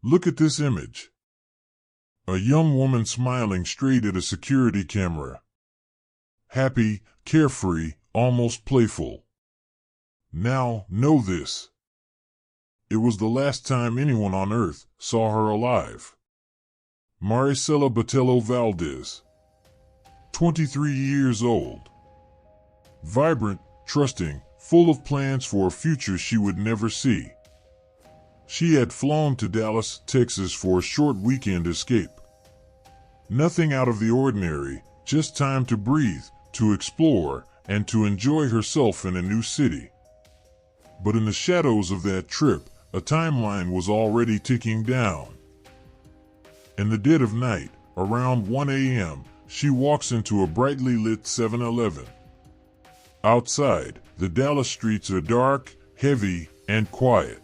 Look at this image. A young woman smiling straight at a security camera. Happy, carefree, almost playful. Now, know this. It was the last time anyone on Earth saw her alive. Marisela Betello Valdez. 23 years old. Vibrant, trusting, full of plans for a future she would never see. She had flown to Dallas, Texas for a short weekend escape. Nothing out of the ordinary, just time to breathe, to explore, and to enjoy herself in a new city. But in the shadows of that trip, a timeline was already ticking down. In the dead of night, around 1 a.m., she walks into a brightly lit 7-Eleven. Outside, the Dallas streets are dark, heavy, and quiet.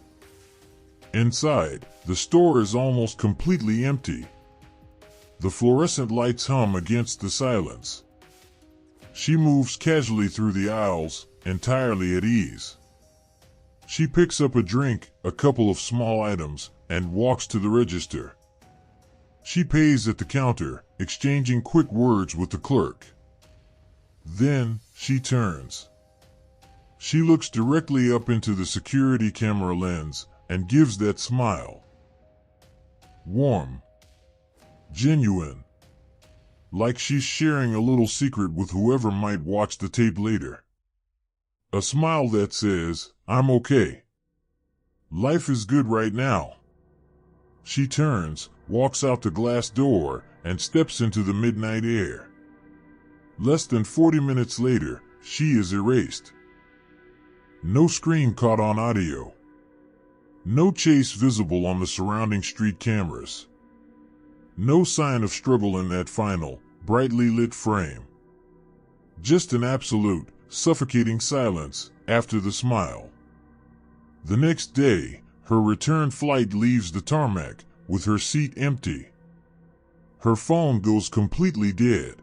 Inside, the store is almost completely empty. The fluorescent lights hum against the silence. She moves casually through the aisles, entirely at ease. She picks up a drink, a couple of small items, and walks to the register. She pays at the counter, exchanging quick words with the clerk. Then, she turns. She looks directly up into the security camera lens and gives that smile. Warm. Genuine. Like she's sharing a little secret with whoever might watch the tape later. A smile that says, "I'm okay. Life is good right now." She turns, walks out the glass door, and steps into the midnight air. Less than 40 minutes later, she is erased. No scream caught on audio. No chase visible on the surrounding street cameras. No sign of struggle in that final, brightly lit frame. Just an absolute, suffocating silence after the smile. The next day, her return flight leaves the tarmac, with her seat empty. Her phone goes completely dead.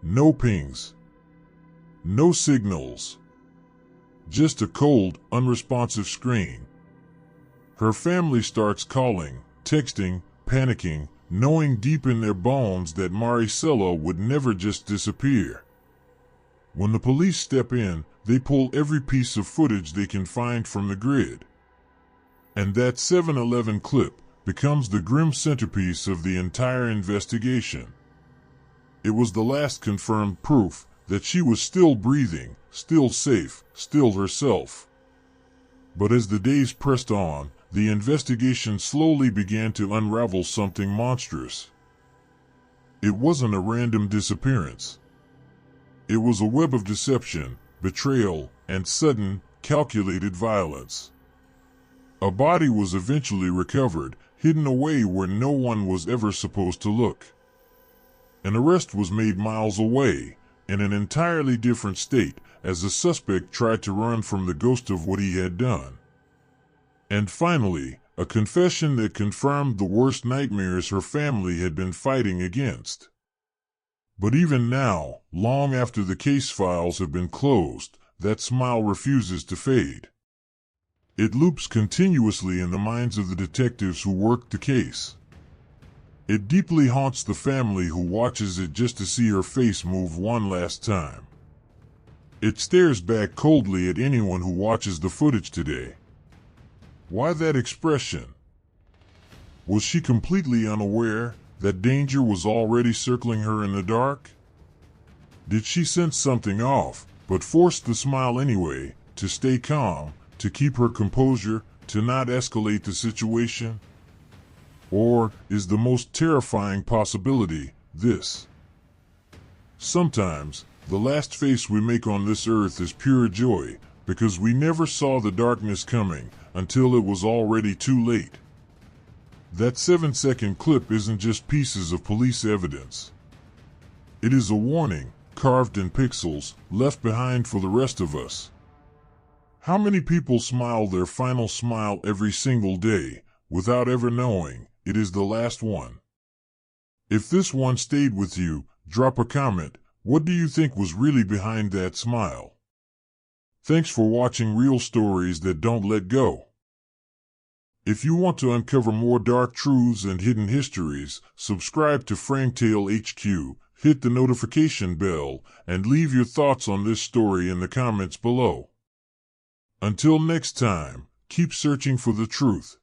No pings. No signals. Just a cold, unresponsive screen. Her family starts calling, texting, panicking, knowing deep in their bones that Marisela would never just disappear. When the police step in, they pull every piece of footage they can find from the grid. And that 7-Eleven clip becomes the grim centerpiece of the entire investigation. It was the last confirmed proof that she was still breathing, still safe, still herself. But as the days pressed on, the investigation slowly began to unravel something monstrous. It wasn't a random disappearance. It was a web of deception, betrayal, and sudden, calculated violence. A body was eventually recovered, hidden away where no one was ever supposed to look. An arrest was made miles away, in an entirely different state, as the suspect tried to run from the ghost of what he had done. And finally, a confession that confirmed the worst nightmares her family had been fighting against. But even now, long after the case files have been closed, that smile refuses to fade. It loops continuously in the minds of the detectives who worked the case. It deeply haunts the family who watches it just to see her face move one last time. It stares back coldly at anyone who watches the footage today. Why that expression? Was she completely unaware that danger was already circling her in the dark? Did she sense something off, but forced the smile anyway, to stay calm, to keep her composure, to not escalate the situation? Or is the most terrifying possibility this? Sometimes, the last face we make on this earth is pure joy, because we never saw the darkness coming until it was already too late. That 7-second clip isn't just pieces of police evidence. It is a warning, carved in pixels, left behind for the rest of us. How many people smile their final smile every single day, without ever knowing it is the last one? If this one stayed with you, drop a comment. What do you think was really behind that smile? Thanks for watching Real Stories That Don't Let Go. If you want to uncover more dark truths and hidden histories, subscribe to FrameTale HQ, hit the notification bell, and leave your thoughts on this story in the comments below. Until next time, keep searching for the truth.